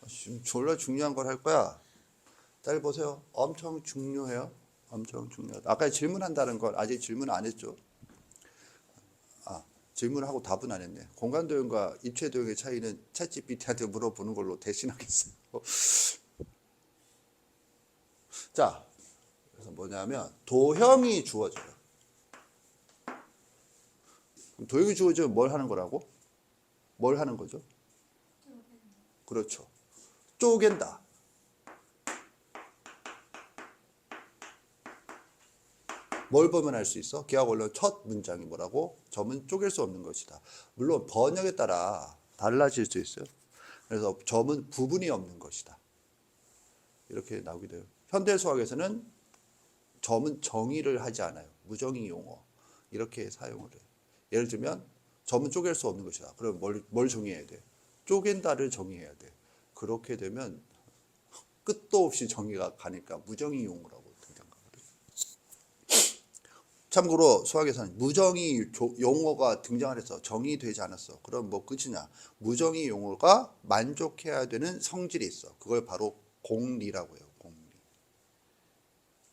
지금 졸라 중요한 걸 할 거야. 잘 보세요. 엄청 중요해요. 엄청 중요하다. 아까 질문한다는 건 아직 질문 안 했죠. 질문하고 답은 안 했네. 공간도형과 입체도형의 차이는 챗GPT한테 물어보는 걸로 대신하겠어요. 자, 그래서 뭐냐면 도형이 주어져요. 도형이 주어지면 뭘 하는 거라고? 뭘 하는 거죠? 그렇죠. 쪼갠다. 뭘 보면 알 수 있어? 기하 원론 첫 문장이 뭐라고? 점은 쪼갤 수 없는 것이다. 물론 번역에 따라 달라질 수 있어요. 그래서 점은 부분이 없는 것이다. 이렇게 나오게 돼요. 현대 수학에서는 점은 정의를 하지 않아요. 무정의 용어. 이렇게 사용을 해요. 예를 들면 점은 쪼갤 수 없는 것이다. 그럼 뭘 정의해야 돼? 쪼갠다를 정의해야 돼. 그렇게 되면 끝도 없이 정의가 가니까 무정의 용어라고 등장하거든요. 참고로 수학에서는 무정의 용어가 등장을 해서 정의되지 않았어. 그럼 뭐 끝이냐? 무정의 용어가 만족해야 되는 성질이 있어. 그걸 바로 공리라고 해요.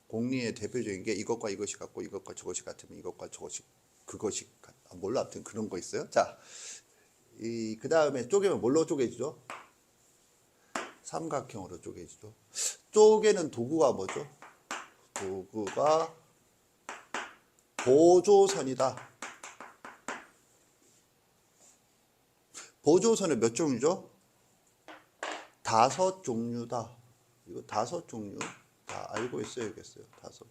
공리의 대표적인 게 이것과 이것이 같고 이것과 저것이 같으면 이것과 저것이 그것이 같다. 몰라, 아무튼 그런 거 있어요. 자, 그 다음에 쪼개면 뭘로 쪼개지죠? 삼각형으로 쪼개지죠. 쪼개는 도구가 뭐죠? 도구가 보조선이다. 보조선은 몇 종류죠? 5종류다. 이거 5종류 다 알고 있어야겠어요. 5종류.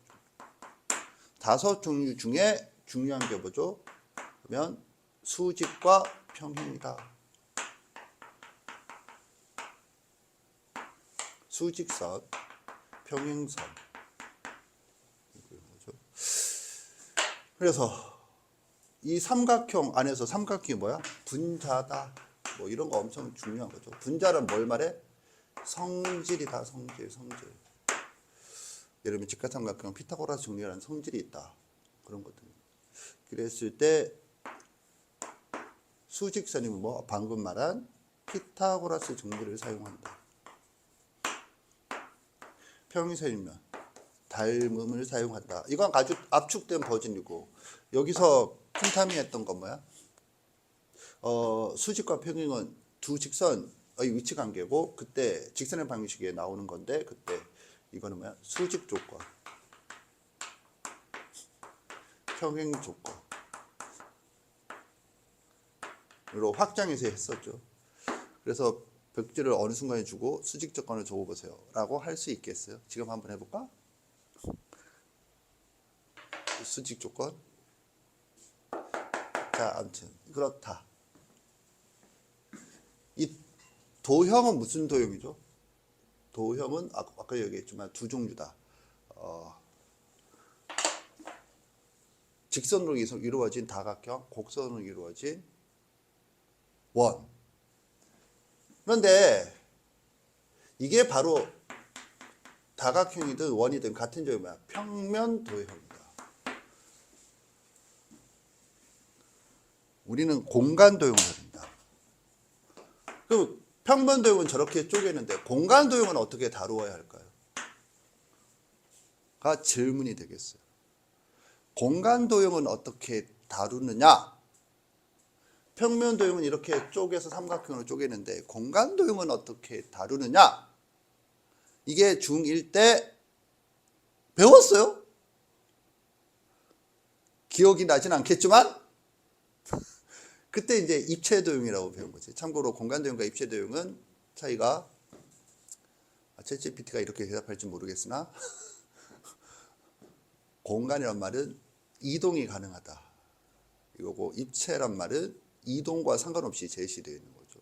5종류 중에 중요한 게 뭐죠? 그러면 수직과 평행이다. 수직선, 평행선. 그래서 이 삼각형 안에서 삼각형이 뭐야? 분자다. 뭐 이런 거 엄청 중요한 거죠. 분자는 뭘 말해? 성질이다. 성질. 예를 들면 직각삼각형 피타고라스 정리라는 성질이 있다. 그런 것들. 그랬을 때 수직선이면 뭐 방금 말한 피타고라스 정리를 사용한다. 평행선이면 닮음을 사용한다. 이건 아주 압축된 버전이고, 여기서 킹탐이 했던 건 뭐야? 수직과 평행은 두 직선의 위치 관계고, 그때 직선의 방정식에 나오는 건데, 그때 이거는 뭐야? 수직 조건, 평행 조건으로 확장해서 했었죠. 그래서 벽지를 어느 순간에 주고 수직 조건을 적어보세요 라고 할 수 있겠어요? 지금 한번 해볼까? 수직 조건. 자, 아무튼 그렇다. 이 도형은 무슨 도형이죠? 도형은 아까 얘기했지만 두 종류다. 직선으로 이루어진 다각형, 곡선으로 이루어진 원. 그런데 이게 바로 다각형이든 원이든 같은 점이 뭐야? 평면 도형이다. 우리는 공간 도형을 합니다. 그럼 평면 도형은 저렇게 쪼개는데 공간 도형은 어떻게 다루어야 할까요? 가 질문이 되겠어요. 공간 도형은 어떻게 다루느냐? 평면 도형은 이렇게 쪼개서 삼각형으로 쪼개는데 공간 도형은 어떻게 다루느냐? 이게 중1 때 배웠어요. 기억이 나진 않겠지만 그때 이제 입체도형이라고 배운 거지. 참고로 공간도형과 입체도형은 차이가, 챗GPT가 이렇게 대답할지 모르겠으나 공간이란 말은 이동이 가능하다. 이거고 입체란 말은 이동과 상관없이 제시되어 있는 거죠.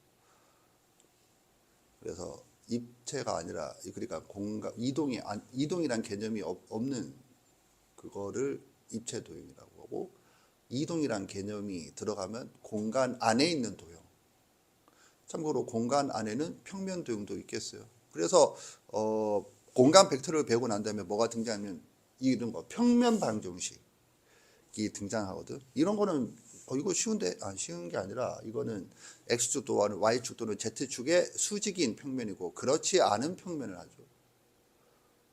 그래서 입체가 아니라, 그러니까 공간, 이동이란 개념이 없는 그거를 입체도형이라고 하고, 이동이란 개념이 들어가면 공간 안에 있는 도형. 참고로 공간 안에는 평면 도형도 있겠어요. 그래서 공간 벡터를 배우고 난 다음에 뭐가 등장하면 이런 거 평면 방정식이 등장하거든. 이런 거는 이거 쉬운데? 쉬운 게 아니라 이거는 X축 또는 Y축 또는 Z축의 수직인 평면이고 그렇지 않은 평면을 하죠.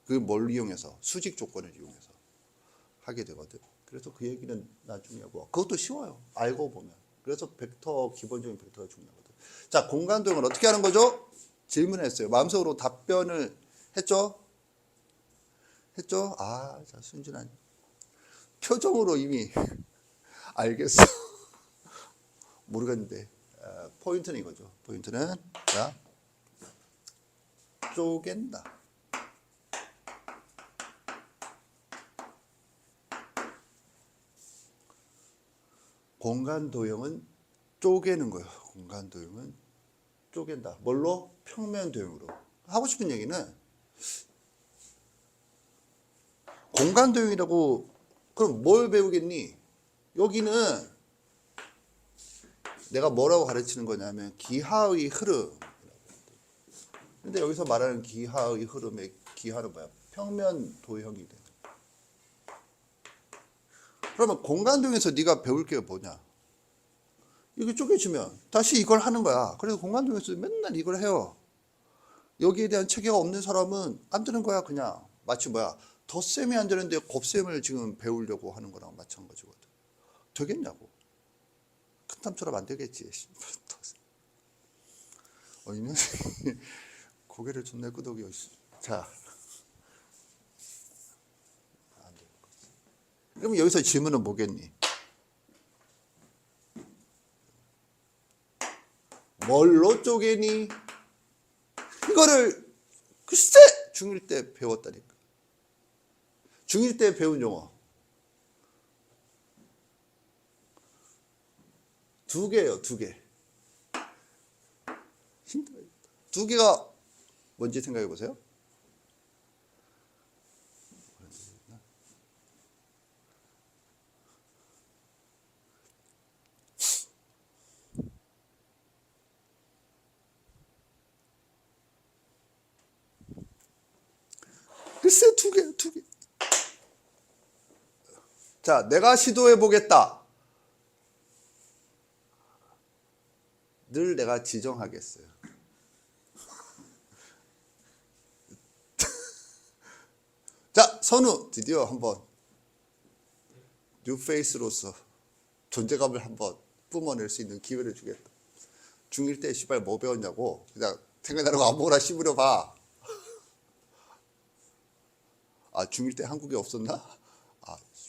그걸 뭘 이용해서? 수직 조건을 이용해서 하게 되거든. 그래서 그 얘기는 나중에 하고 그것도 쉬워요. 알고 보면. 그래서 벡터, 기본적인 벡터가 중요하거든. 자, 공간 도형을 어떻게 하는 거죠? 질문했어요. 마음속으로 답변을 했죠? 자, 순진한 표정으로 이미 알겠어. 모르겠는데 포인트는 이거죠. 포인트는 자, 쪼갠다. 공간 도형은 쪼개는 거예요. 공간 도형은 쪼갠다. 뭘로? 평면 도형으로. 하고 싶은 얘기는 공간 도형이라고 그럼 뭘 배우겠니? 여기는 내가 뭐라고 가르치는 거냐면 기하의 흐름. 근데 여기서 말하는 기하의 흐름의 기하는 뭐야? 평면 도형이 돼. 그러면 공간 도형에서 네가 배울 게 뭐냐? 이게 쪼개지면 다시 이걸 하는 거야. 그래서 공간 도형에서 맨날 이걸 해요. 여기에 대한 체계가 없는 사람은 안 되는 거야, 그냥. 마치 뭐야? 덧셈이 안 되는데 곱셈을 지금 배우려고 하는 거랑 마찬가지거든. 되겠냐고. 큰 탐처럼 안 되겠지. 이 녀석이 고개를 존나 끄덕여. 자. 안 되는 거지. 그럼 여기서 질문은 뭐겠니? 뭘로 쪼개니? 이거를 글쎄 중1 때 배웠다니까. 중1 때 배운 용어. 2개예요, 2개. 힘들어요. 2개가 뭔지 생각해 보세요. 글쎄 2개. 자, 내가 시도해 보겠다. 늘 내가 지정하겠어요. 자, 선우 드디어 한번 뉴페이스로서 존재감을 한번 뿜어낼 수 있는 기회를 주겠다. 중1 때 씨발 뭐 배웠냐고 그냥 생각나는 거 아무거나 씹으려 봐. 중1 때 한국에 없었나?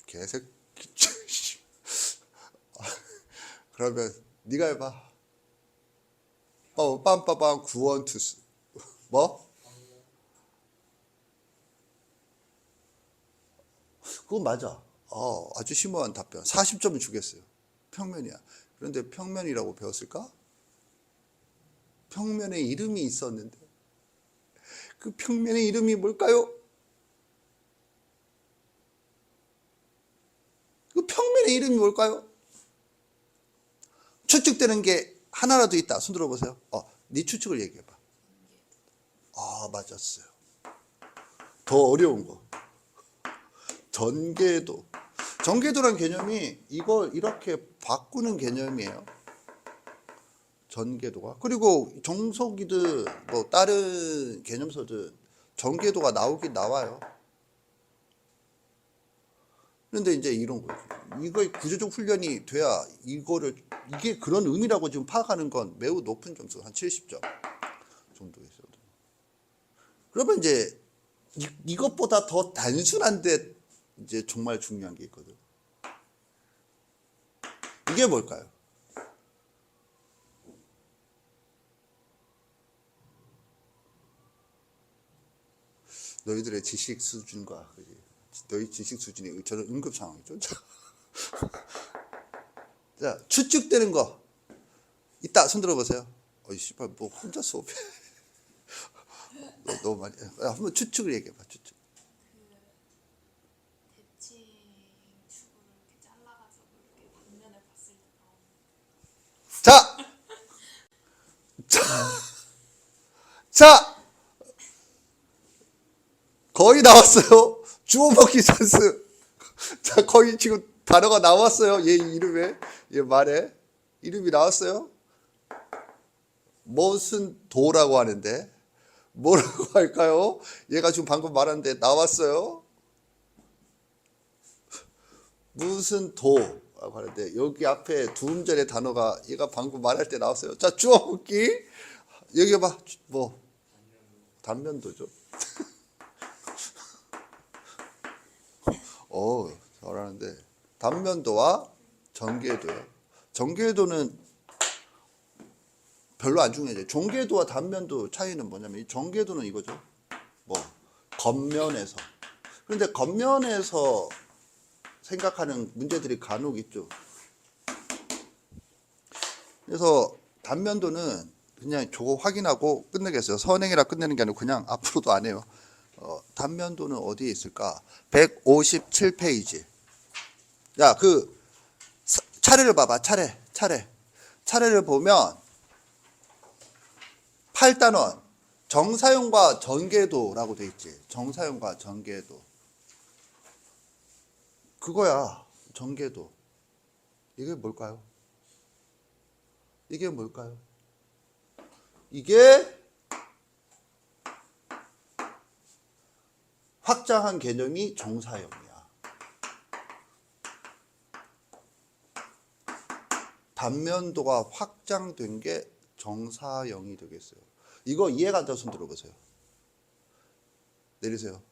개새끼. 그러면 네가 해봐. 빰빰빰 구원투수. 뭐? 그건 맞아. 아주 심오한 답변. 40점을 주겠어요. 평면이야. 그런데 평면이라고 배웠을까? 평면에 이름이 있었는데 그 평면의 이름이 뭘까요? 그 평면의 이름이 뭘까요? 추측되는 게 하나라도 있다. 손 들어보세요. 네 추측을 얘기해봐. 맞았어요. 더 어려운 거. 전개도. 전개도란 개념이 이걸 이렇게 바꾸는 개념이에요. 전개도가. 그리고 정석이든 뭐 다른 개념서든 전개도가 나오긴 나와요. 그런데 이제 이런 거죠. 이거의 구조적 훈련이 돼야 이게 그런 의미라고 지금 파악하는 건 매우 높은 점수, 한 70점 정도 있어요. 그러면 이제 이것보다 더 단순한데 이제 정말 중요한 게 있거든. 이게 뭘까요? 너희들의 지식 수준과 너희 지식 수준이 저는 응급 상황이죠. 자, 추측되는 거 있다. 손 들어보세요. 씨발 뭐 혼자 수업해. 너무 많이. 한번 추측을 얘기해봐. 추측. 대칭축을 이렇게 잘라가지고 이렇게 단면을 봤을 때 나오는. 자, 거의 나왔어요. 주워먹기 찬스. 자, 거의 지금 단어가 나왔어요. 얘 이름에. 얘 말해. 이름이 나왔어요? 무슨 도라고 하는데 뭐라고 할까요? 얘가 지금 방금 말하는데 나왔어요. 무슨 도라고 하는데 여기 앞에 두 음절의 단어가 얘가 방금 말할 때 나왔어요. 자, 주어복기 여기 봐. 뭐 단면도죠. 잘하는데 단면도와 정계도요. 정계도는 별로 안 중요해요. 정계도와 단면도 차이는 뭐냐면 이 정계도는 이거죠. 뭐 겉면에서. 그런데 겉면에서 생각하는 문제들이 간혹 있죠. 그래서 단면도는 그냥 저거 확인하고 끝내겠어요. 선행이라 끝내는 게 아니고 그냥 앞으로도 안 해요. 단면도는 어디에 있을까? 157페이지. 야, 차례를 봐봐. 차례를 보면 8단원 정사용과 전개도라고 돼 있지. 정사용과 전개도. 그거야. 전개도. 이게 뭘까요? 이게 확장한 개념이 정사용이야. 단면도가 확장된 게 정사용이 되겠어요. 이거 이해가 안 돼서 손 들어보세요. 내리세요.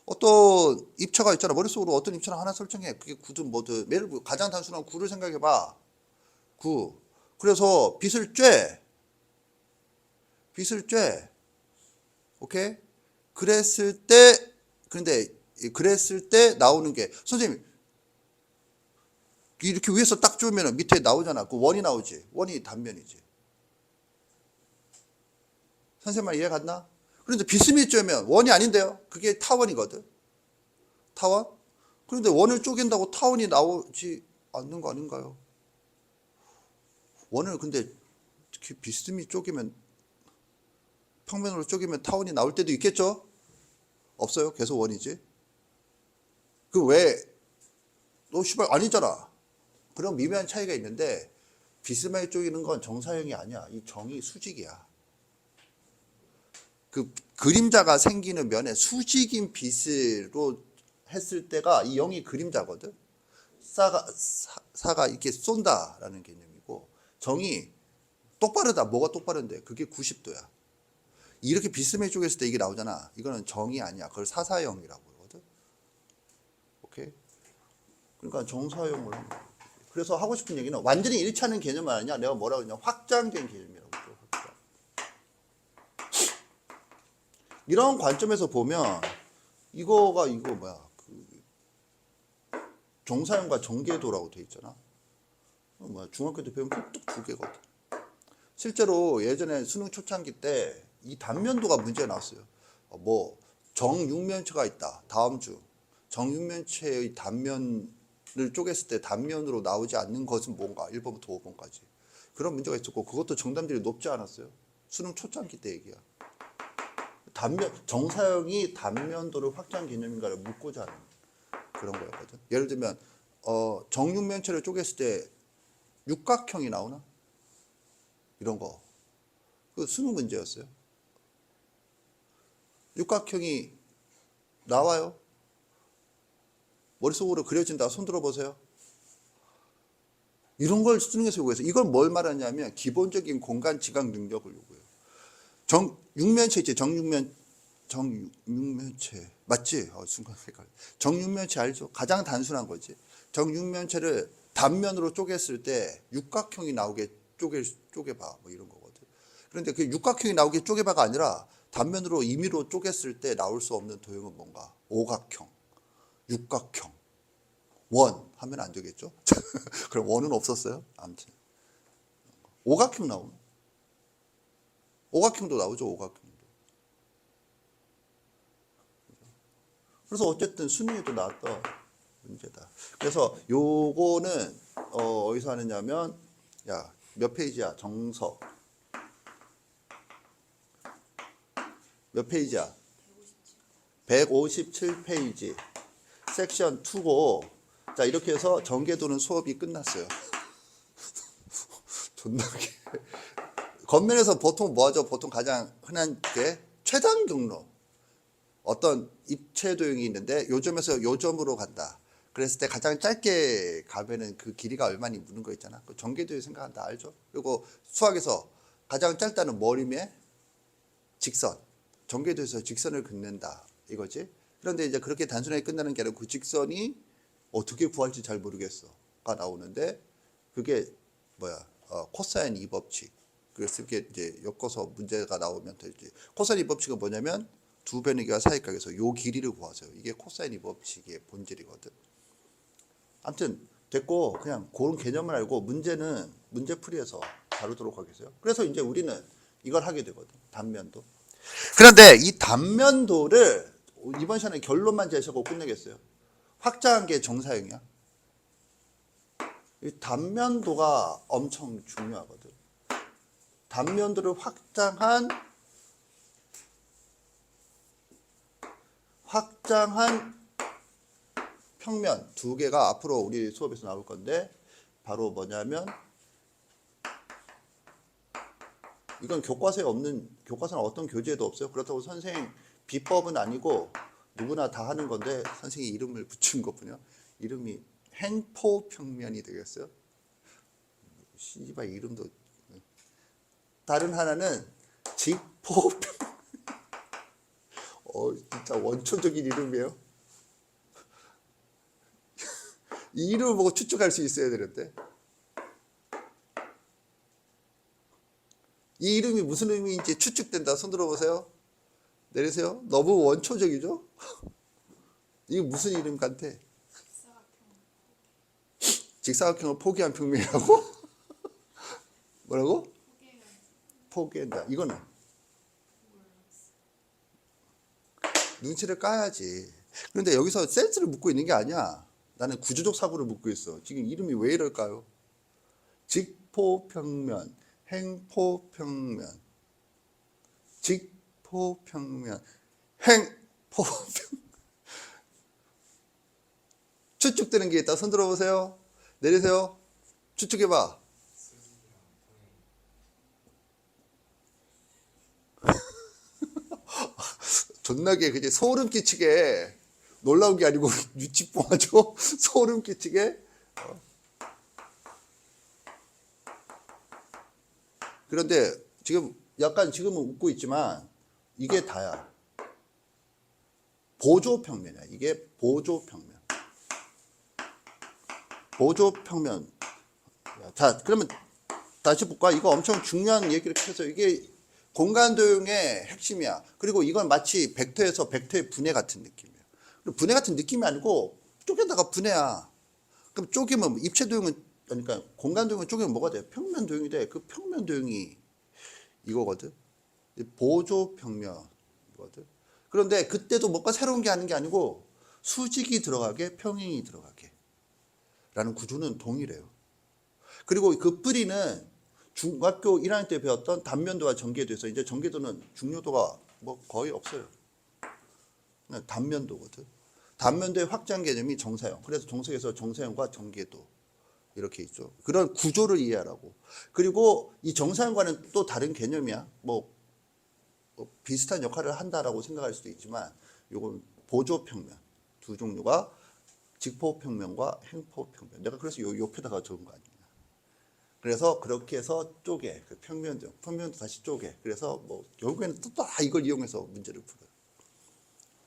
어떤 입처가 있잖아. 머릿속으로 어떤 입처를 하나 설정해. 그게 구든 뭐든. 예를 들어 가장 단순한 구를 생각해봐. 구. 그래서 빛을 쬐. 오케이? 그랬을 때 나오는 게 선생님 이렇게 위에서 딱 쬐면 밑에 나오잖아. 그 원이 나오지. 원이 단면이지. 선생님 말 이해 갔나? 그런데 비스듬히 쬐면 원이 아닌데요. 그게 타원이거든. 타원? 그런데 원을 쪼갠다고 타원이 나오지 않는 거 아닌가요? 원을 근데 특히 비스듬히 쪼개면 평면으로 쪼개면 타원이 나올 때도 있겠죠? 없어요? 계속 원이지. 너 씨발 아니잖아. 그런 미묘한 차이가 있는데 비스듬하게 쪼개는 건 정사형이 아니야. 이 정이 수직이야. 그 그림자가 생기는 면에 수직인 빛으로 했을 때가 이 0이 그림자거든. 사가 이렇게 쏜다라는 개념이고 정이 똑바르다. 뭐가 똑바른데? 그게 90도야. 이렇게 비스듬하게 쪼갰을 때 이게 나오잖아. 이거는 정이 아니야. 그걸 사사형이라고 그러거든. 오케이? 그러니까 정사형을 하는 거야. 그래서 하고 싶은 얘기는 완전히 일치하는 개념은 아니냐. 내가 뭐라고 했냐. 확장된 개념이라고 그러죠. 확장. 이런 관점에서 보면 이거 뭐야. 정사형과 정계도라고 돼 있잖아. 중학교 때 배우면 뚝뚝 두 개거든. 실제로 예전에 수능 초창기 때 이 단면도가 문제가 나왔어요. 정육면체가 있다. 다음 중 정육면체의 단면을 쪼갰을 때 단면으로 나오지 않는 것은 뭔가 1번부터 5번까지 그런 문제가 있었고 그것도 정답률이 높지 않았어요. 수능 초창기 때 얘기야. 정사형이 단면도를 확장 개념인가를 묻고자 하는 그런 거였거든. 예를 들면 정육면체를 쪼갰을 때 육각형이 나오나? 이런 거. 그 수능 문제였어요. 육각형이 나와요. 머릿속으로 그려진다. 손 들어보세요. 이런 걸 수능에서 요구해서 이걸 뭘 말하냐면 기본적인 공간 지각 능력을 요구해요. 육면체 있지. 정육면체 맞지? 순간 헷갈려. 정육면체 알죠? 가장 단순한 거지. 정육면체를 단면으로 쪼갰을 때 육각형이 나오게 쪼개봐 뭐 이런 거거든. 그런데 그 육각형이 나오게 쪼개봐가 아니라 단면으로 임의로 쪼갰을 때 나올 수 없는 도형은 뭔가 오각형, 육각형, 원 하면 안 되겠죠? 그럼 원은 없었어요? 아무튼 오각형 나오는. 오각형도 나오죠. 오각형도. 그래서 어쨌든 수능에도 나왔던 문제다. 그래서 요거는 어디서 하느냐면 몇 페이지야? 정석 몇 페이지야? 157페이지 섹션 2고 자 이렇게 해서 전개도는 수업이 끝났어요. 존나게. 겉면에서 보통 뭐하죠? 보통 가장 흔한 게 최단 경로. 어떤 입체 도형이 있는데 요점에서 요점으로 간다. 그랬을 때 가장 짧게 가면은 그 길이가 얼마니 묻는 거 있잖아. 그 전개도형 생각한다 알죠? 그리고 수학에서 가장 짧다는 머리에 직선. 전개도에서 직선을 긋는다 이거지. 그런데 이제 그렇게 단순하게 끝나는 게 아니고 그 직선이 어떻게 구할지 잘 모르겠어가 나오는데 그게 뭐야? 코사인 2법칙. 그래서 이게 이제 엮어서 문제가 나오면 되지. 코사인 2법칙은 뭐냐면 두 변의 기와 사이각에서 요 길이를 구하세요. 이게 코사인 2법칙의 본질이거든. 아무튼 됐고 그냥 그런 개념을 알고 문제는 문제풀이에서 다루도록 하겠어요. 그래서 이제 우리는 이걸 하게 되거든. 단면도. 그런데 이 단면도를 이번 시간에 결론만 제시하고 끝내겠어요. 확장한 게 정사형이야. 이 단면도가 엄청 중요하거든. 단면도를 확장한 평면 두 개가 앞으로 우리 수업에서 나올 건데 바로 뭐냐면 이건 교과서는 어떤 교재에도 없어요. 그렇다고 선생님 비법은 아니고 누구나 다 하는 건데 선생님이 이름을 붙인 거군요. 이름이 행포평면이 되겠어요. 씨발 이름도. 다른 하나는 직포평면. 진짜 원초적인 이름이에요. 이 이름을 보고 추측할 수 있어야 되는데. 이 이름이 무슨 의미인지 추측된다. 손 들어보세요. 내리세요. 너무 원초적이죠? 이게 무슨 이름 같아? 직사각형을 포기한 평면이라고? 뭐라고? 포기한다. 이거는 눈치를 까야지. 그런데 여기서 센스를 묻고 있는 게 아니야. 나는 구조적 사고를 묻고 있어. 지금 이름이 왜 이럴까요? 직포평면, 행포평면, 직포평면, 행포평면. 추측되는 게 있다. 손 들어보세요. 내리세요. 추측해봐. 존나게 그게 소름 끼치게 놀라운 게 아니고 유치뽕하죠. 소름 끼치게. 그런데 지금 약간 지금은 웃고 있지만 이게 다야. 보조평면이야. 이게 보조평면. 보조평면. 자, 그러면 다시 볼까? 이거 엄청 중요한 얘기를 해서 이게 공간도형의 핵심이야. 그리고 이건 마치 벡터에서 벡터의 분해 같은 느낌이야. 분해 같은 느낌이 아니고 쪼개다가 분해야. 그럼 쪼개면 입체도형은 그러니까 공간도형은 쪼개면 뭐가 돼? 평면도형이 돼. 그 평면도형이 이거거든. 보조평면이거든. 그런데 그때도 뭔가 새로운 게 아닌 게 아니고 수직이 들어가게 평행이 들어가게 라는 구조는 동일해요. 그리고 그 뿌리는 중학교 1학년 때 배웠던 단면도와 전개도에서 이제 전개도는 중요도가 뭐 거의 없어요. 단면도거든. 단면도의 확장 개념이 정사형. 그래서 정석에서 정사형과 전개도 이렇게 있죠. 그런 구조를 이해하라고. 그리고 이 정사형과는 또 다른 개념이야. 뭐 비슷한 역할을 한다라고 생각할 수도 있지만 이건 보조평면 두 종류가 직포평면과 행포평면. 내가 그래서 요 옆에다가 적은 거 아니야. 그래서 그렇게 해서 쪼개. 그 평면도 다시 쪼개. 그래서 뭐 결국에는 또 다 이걸 이용해서 문제를 풀어요.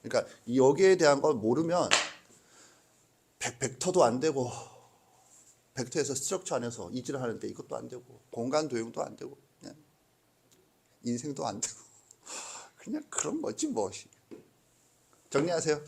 그러니까 여기에 대한 걸 모르면 벡터도 안 되고 벡터에서 스트럭처 안에서 이질을 하는데 이것도 안 되고 공간 도형도 안 되고 그냥 인생도 안 되고 그냥 그런 거지 뭐. 정리하세요.